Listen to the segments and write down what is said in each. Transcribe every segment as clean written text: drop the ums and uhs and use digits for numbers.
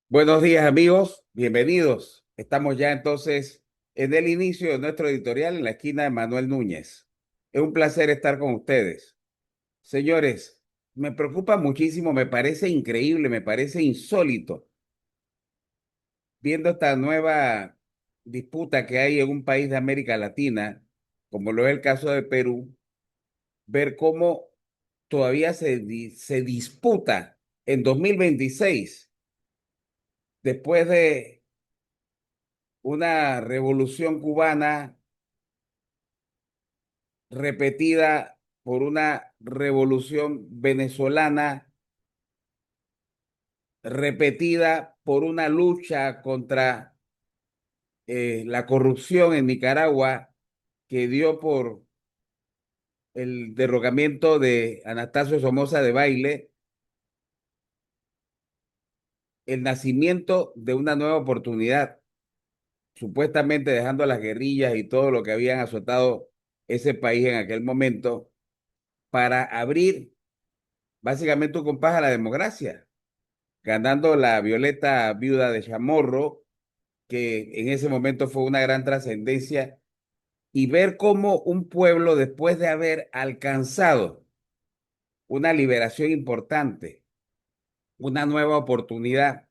Buenos días amigos, bienvenidos. Estamos ya entonces en el inicio de nuestro editorial en la esquina de Manuel Núñez. Es un placer estar con ustedes. Señores, me preocupa muchísimo, me parece increíble, me parece insólito, viendo esta nueva disputa que hay en un país de América Latina, como lo es el caso de Perú, ver cómo todavía se disputa en 2026, después de una revolución cubana repetida por una revolución venezolana, repetida por una lucha contra la corrupción en Nicaragua, que dio por el derrocamiento de Anastasio Somoza de Baile, el nacimiento de una nueva oportunidad, supuestamente dejando las guerrillas y todo lo que habían azotado ese país en aquel momento, para abrir básicamente un compás a la democracia, ganando la Violeta Viuda de Chamorro, que en ese momento fue una gran trascendencia, y ver cómo un pueblo, después de haber alcanzado una liberación importante, una nueva oportunidad,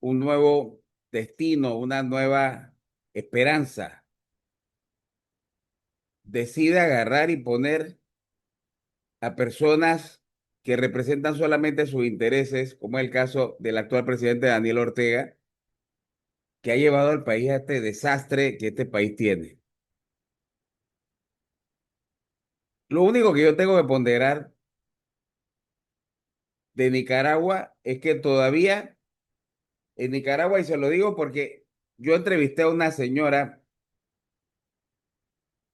un nuevo destino, una nueva esperanza, decide agarrar y poner a personas que representan solamente sus intereses, como es el caso del actual presidente Daniel Ortega, que ha llevado al país a este desastre que este país tiene. Lo único que yo tengo que ponderar de Nicaragua es que todavía en Nicaragua, y se lo digo porque yo entrevisté a una señora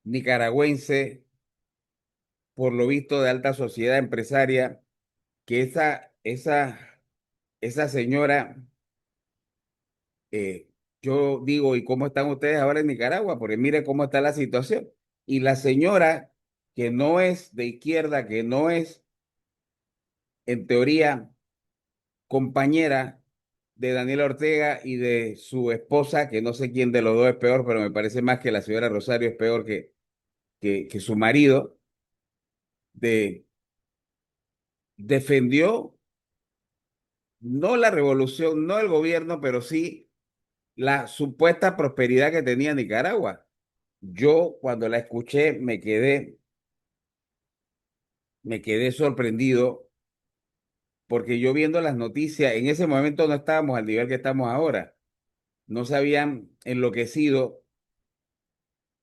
nicaragüense, por lo visto de alta sociedad empresaria, que esa señora, yo digo, ¿y cómo están ustedes ahora en Nicaragua? Porque mire cómo está la situación. Y la señora, que no es de izquierda, que no es, en teoría, compañera de Daniel Ortega y de su esposa, que no sé quién de los dos es peor, pero me parece más que la señora Rosario es peor que su marido, de, defendió no la revolución, no el gobierno, pero sí la supuesta prosperidad que tenía Nicaragua. Yo cuando la escuché me quedé sorprendido porque yo viendo las noticias, en ese momento no estábamos al nivel que estamos ahora. No se habían enloquecido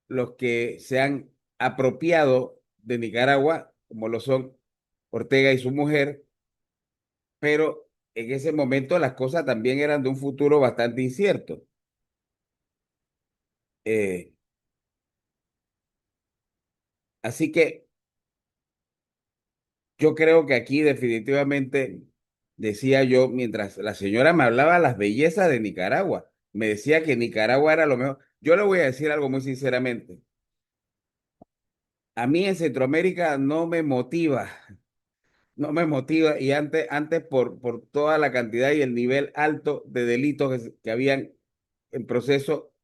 los que se han apropiado de Nicaragua, como lo son Ortega y su mujer, pero en ese momento las cosas también eran de un futuro bastante incierto. Eh, Así que yo creo que aquí definitivamente, decía yo, mientras la señora me hablaba las bellezas de Nicaragua, me decía que Nicaragua era lo mejor. Yo le voy a decir algo muy sinceramente. A mí en Centroamérica no me motiva y antes por toda la cantidad y el nivel alto de delitos que habían en proceso,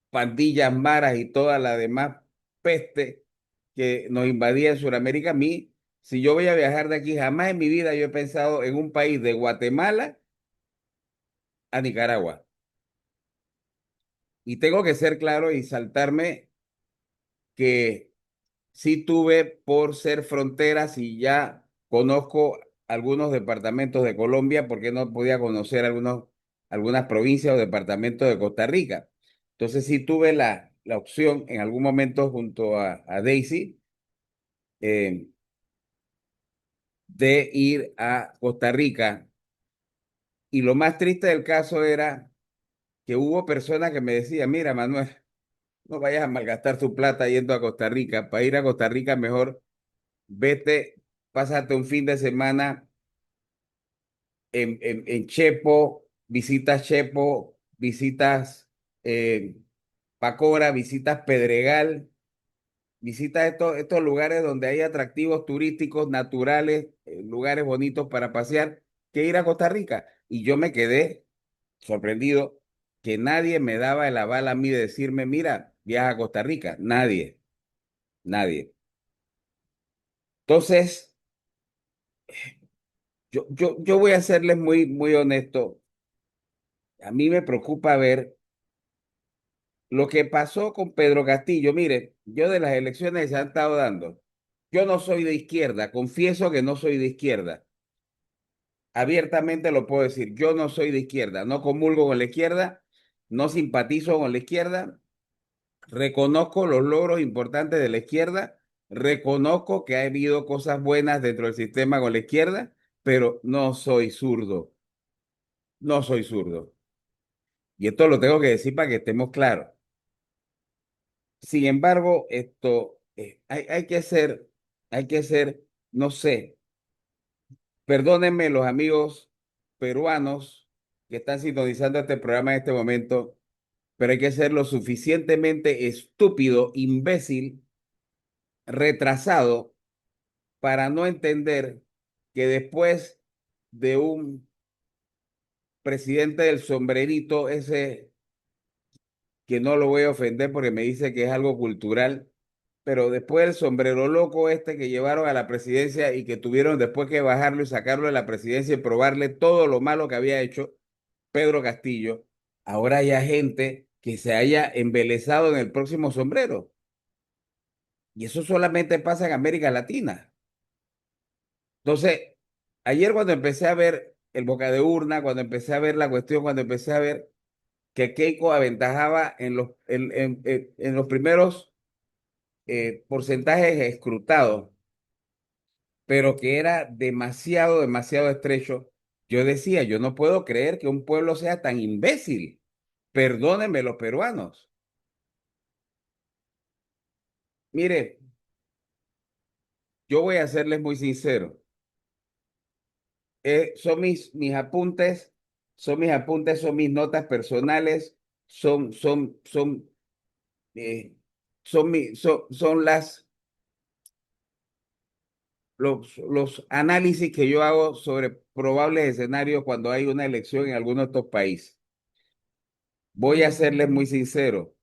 pandillas, maras y toda la demás peste que nos invadía en Sudamérica. A mí, si yo voy a viajar de aquí, jamás en mi vida yo he pensado en un país de Guatemala a Nicaragua. Y tengo que ser claro y saltarme que sí tuve por ser fronteras y ya conozco algunos departamentos de Colombia porque no podía conocer algunas provincias o departamentos de Costa Rica. Entonces sí tuve la opción en algún momento junto a Daisy, eh, de ir a Costa Rica. Y lo más triste del caso era que hubo personas que me decían, mira, Manuel, no vayas a malgastar tu plata yendo a Costa Rica. Para ir a Costa Rica mejor vete, pásate un fin de semana en Chepo, visitas Chepo, visitas eh, Pacora, visitas Pedregal, visitas estos lugares donde hay atractivos turísticos naturales, lugares bonitos para pasear, que ir a Costa Rica. Y yo me quedé sorprendido que nadie me daba el aval a mí de decirme, mira, viaja a Costa Rica. Nadie, nadie. Entonces, yo voy a serles muy, muy honesto. A mí me preocupa ver lo que pasó con Pedro Castillo. Mire, yo de las elecciones que se han estado dando, yo no soy de izquierda, confieso que no soy de izquierda. Abiertamente lo puedo decir, yo no soy de izquierda, no comulgo con la izquierda, no simpatizo con la izquierda, reconozco los logros importantes de la izquierda, reconozco que ha habido cosas buenas dentro del sistema con la izquierda, pero no soy zurdo, no soy zurdo. Y esto lo tengo que decir para que estemos claros. Sin embargo, esto hay que ser, no sé, perdónenme los amigos peruanos que están sintonizando este programa en este momento, pero hay que ser lo suficientemente estúpido, imbécil, retrasado para no entender que después de un presidente del sombrerito, ese que no lo voy a ofender porque me dice que es algo cultural, pero después el sombrero loco este que llevaron a la presidencia y que tuvieron después que bajarlo y sacarlo de la presidencia y probarle todo lo malo que había hecho Pedro Castillo, ahora hay gente que se haya embelesado en el próximo sombrero. Y eso solamente pasa en América Latina. Entonces, ayer cuando empecé a ver el boca de urna, cuando empecé a ver la cuestión, cuando empecé a ver que Keiko aventajaba en los primeros porcentajes escrutados, pero que era demasiado, demasiado estrecho, yo decía, yo no puedo creer que un pueblo sea tan imbécil. Perdónenme los peruanos. Mire, yo voy a serles muy sincero. Son mis apuntes, son mis notas personales, son, son, son, eh, son los análisis que yo hago sobre probables escenarios cuando hay una elección en alguno de estos países. Voy a serles muy sincero,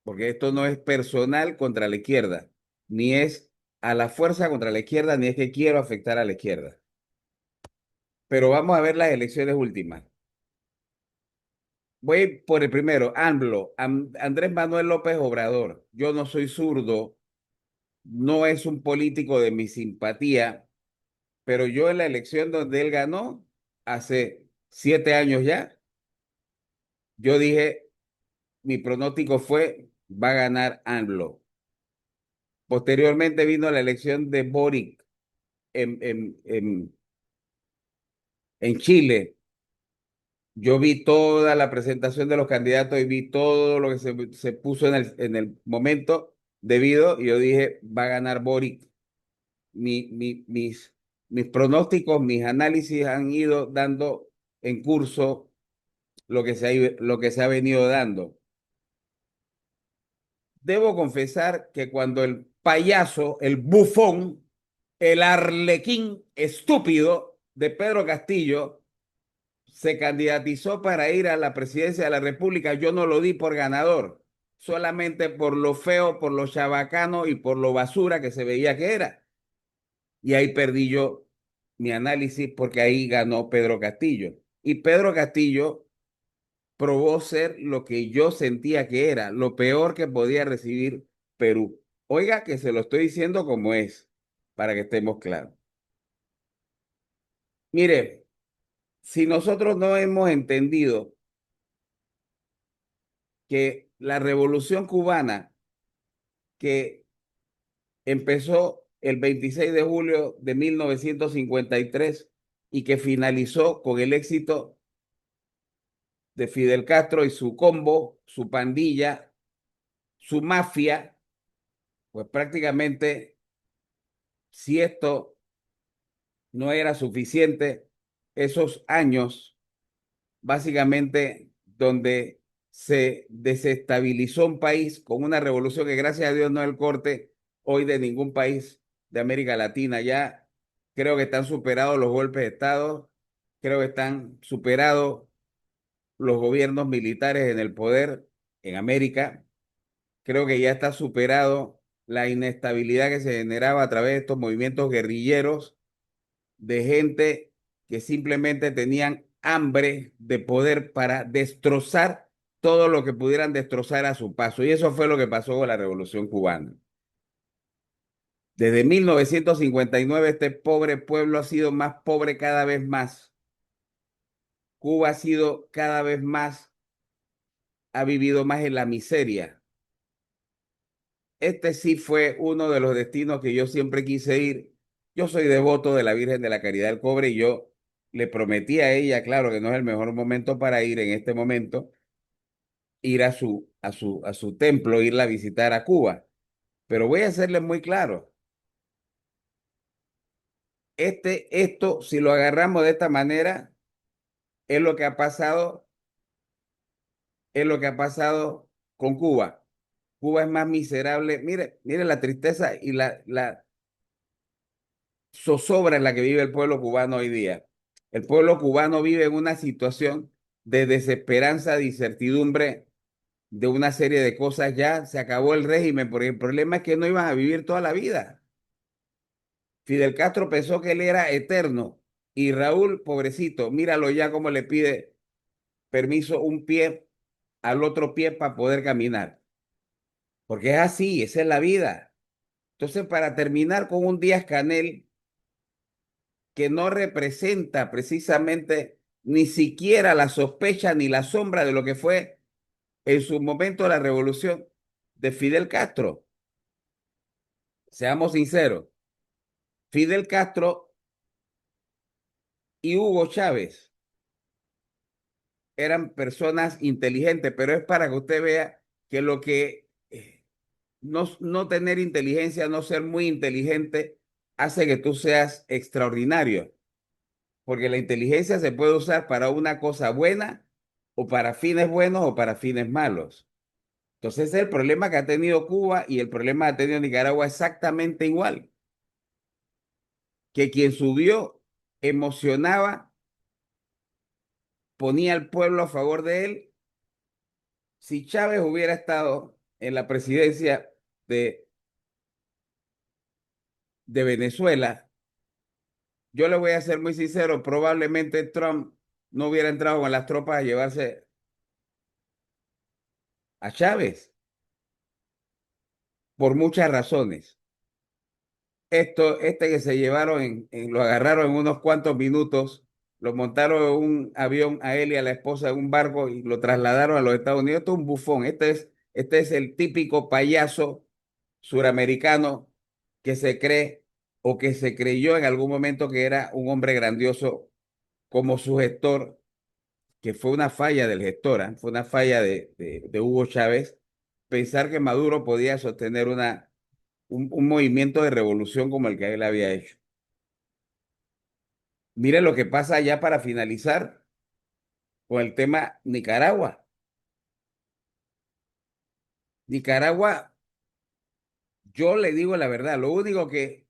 porque esto no es personal contra la izquierda, ni es a la fuerza contra la izquierda, ni es que quiero afectar a la izquierda. Pero vamos a ver las elecciones últimas. Voy por el primero, AMLO, Andrés Manuel López Obrador. Yo no soy zurdo, no es un político de mi simpatía, pero yo en la elección donde él ganó, hace 7 años ya, yo dije, mi pronóstico fue, va a ganar AMLO. Posteriormente vino la elección de Boric en Chile. Yo vi toda la presentación de los candidatos y vi todo lo que se puso en el momento debido y yo dije, va a ganar Boric. Mis pronósticos, mis análisis han ido dando en curso lo que se ha venido dando. Debo confesar que cuando el payaso, el bufón, el arlequín estúpido de Pedro Castillo se candidatizó para ir a la presidencia de la República, yo no lo di por ganador, solamente por lo feo, por lo chabacano y por lo basura que se veía que era. Y ahí perdí yo mi análisis porque ahí ganó Pedro Castillo. Y Pedro Castillo probó ser lo que yo sentía que era, lo peor que podía recibir Perú. Oiga que se lo estoy diciendo como es, para que estemos claros. Mire, si nosotros no hemos entendido que la revolución cubana que empezó el 26 de julio de 1953 y que finalizó con el éxito de Fidel Castro y su combo, su pandilla, su mafia, pues prácticamente si esto no era suficiente, esos años básicamente donde se desestabilizó un país con una revolución que gracias a Dios no es el corte hoy de ningún país de América Latina. Ya creo que están superados los golpes de Estado, creo que están superados los gobiernos militares en el poder en América. Creo que ya está superado la inestabilidad que se generaba a través de estos movimientos guerrilleros de gente que simplemente tenían hambre de poder para destrozar todo lo que pudieran destrozar a su paso. Y eso fue lo que pasó con la Revolución Cubana. Desde 1959 este pobre pueblo ha sido más pobre cada vez más. Cuba ha sido cada vez más, ha vivido más en la miseria. Este sí fue uno de los destinos que yo siempre quise ir. Yo soy devoto de la Virgen de la Caridad del Cobre y yo le prometí a ella, claro que no es el mejor momento para ir en este momento, ir a su templo, irla a visitar a Cuba. Pero voy a hacerle muy claro, esto, si lo agarramos de esta manera, es lo que ha pasado, es lo que ha pasado con Cuba. Cuba es más miserable. Mire, mire la tristeza y la zozobra en la que vive el pueblo cubano hoy día. El pueblo cubano vive en una situación de desesperanza, de incertidumbre, de una serie de cosas. Ya se acabó el régimen, porque el problema es que no iban a vivir toda la vida. Fidel Castro pensó que él era eterno y Raúl, pobrecito, míralo ya como le pide permiso un pie al otro pie para poder caminar, porque es así, esa es la vida. Entonces, para terminar con un Díaz-Canel que no representa precisamente ni siquiera la sospecha ni la sombra de lo que fue en su momento la revolución de Fidel Castro. Seamos sinceros, Fidel Castro y Hugo Chávez eran personas inteligentes, pero es para que usted vea que lo que no tener inteligencia, no ser muy inteligente, hace que tú seas extraordinario, porque la inteligencia se puede usar para una cosa buena o para fines buenos o para fines malos. Entonces, ese es el problema que ha tenido Cuba y el problema que ha tenido Nicaragua exactamente igual, que quien subió emocionaba, ponía al pueblo a favor de él. Si Chávez hubiera estado en la presidencia de, de Venezuela, yo le voy a ser muy sincero, probablemente Trump no hubiera entrado con las tropas a llevarse a Chávez por muchas razones. Este que se llevaron, lo agarraron en unos cuantos minutos, lo montaron en un avión a él y a la esposa en un barco y lo trasladaron a los Estados Unidos. Esto es un bufón. Este es el típico payaso suramericano que se cree o que se creyó en algún momento que era un hombre grandioso como su gestor, que fue una falla del gestor, ¿ah? Fue una falla de Hugo Chávez, pensar que Maduro podía sostener un movimiento de revolución como el que él había hecho. Mire lo que pasa ya para finalizar con el tema Nicaragua. Nicaragua, yo le digo la verdad, lo único que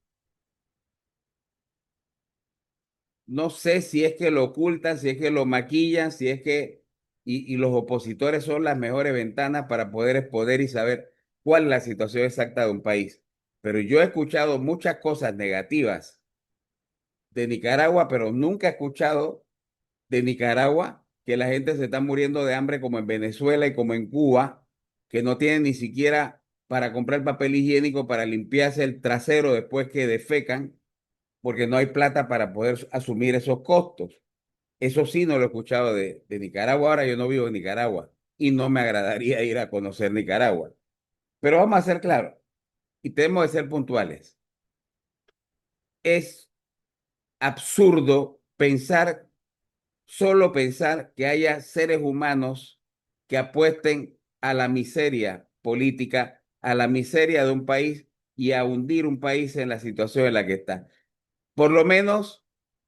no sé si es que lo ocultan, si es que lo maquillan, si es que, y los opositores son las mejores ventanas para poder exponer y saber cuál es la situación exacta de un país. Pero yo he escuchado muchas cosas negativas de Nicaragua, pero nunca he escuchado de Nicaragua que la gente se está muriendo de hambre como en Venezuela y como en Cuba, que no tienen ni siquiera para comprar papel higiénico para limpiarse el trasero después que defecan, porque no hay plata para poder asumir esos costos. Eso sí no lo he escuchado de Nicaragua. Ahora yo no vivo en Nicaragua y no me agradaría ir a conocer Nicaragua. Pero vamos a ser claros y tenemos que ser puntuales. Es absurdo pensar, solo pensar que haya seres humanos que apuesten a la miseria política, a la miseria de un país y a hundir un país en la situación en la que está. Por lo menos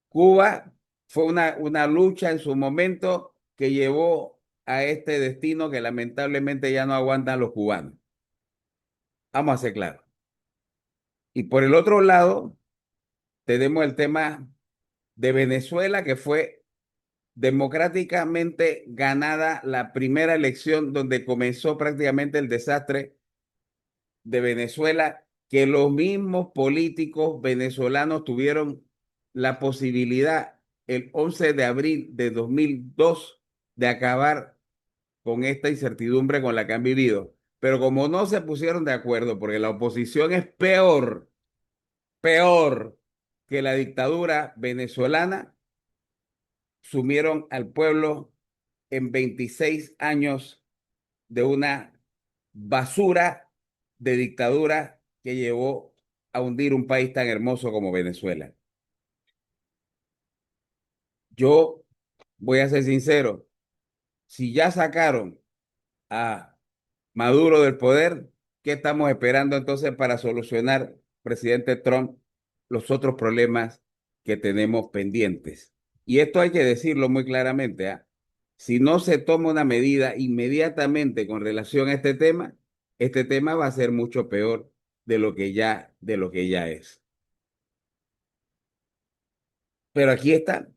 Cuba fue una lucha en su momento que llevó a este destino que lamentablemente ya no aguantan los cubanos. Vamos a ser claros. Y por el otro lado, tenemos el tema de Venezuela, que fue democráticamente ganada la primera elección donde comenzó prácticamente el desastre de Venezuela, que los mismos políticos venezolanos tuvieron la posibilidad el 11 de abril de 2002 de acabar con esta incertidumbre con la que han vivido. Pero como no se pusieron de acuerdo, porque la oposición es peor, peor que la dictadura venezolana, sumieron al pueblo en 26 años de una basura de dictadura que llevó a hundir un país tan hermoso como Venezuela. Yo voy a ser sincero, si ya sacaron a Maduro del poder, ¿qué estamos esperando entonces para solucionar, presidente Trump, los otros problemas que tenemos pendientes? Y esto hay que decirlo muy claramente, ¿ah? Si no se toma una medida inmediatamente con relación a este tema va a ser mucho peor de lo que ya es. Pero aquí está,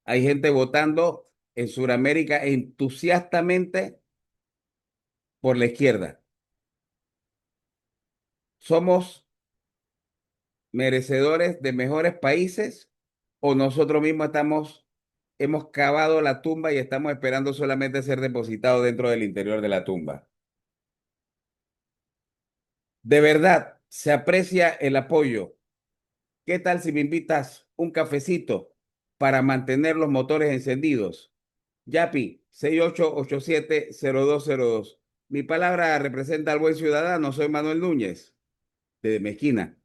hay gente votando en Sudamérica entusiastamente por la izquierda. Somos merecedores de mejores países o nosotros mismos hemos cavado la tumba y estamos esperando solamente ser depositados dentro del interior de la tumba. De verdad, se aprecia el apoyo. ¿Qué tal si me invitas un cafecito para mantener los motores encendidos? Yapi, 68870202. Mi palabra representa al buen ciudadano. Soy Manuel Núñez, de Mezquina.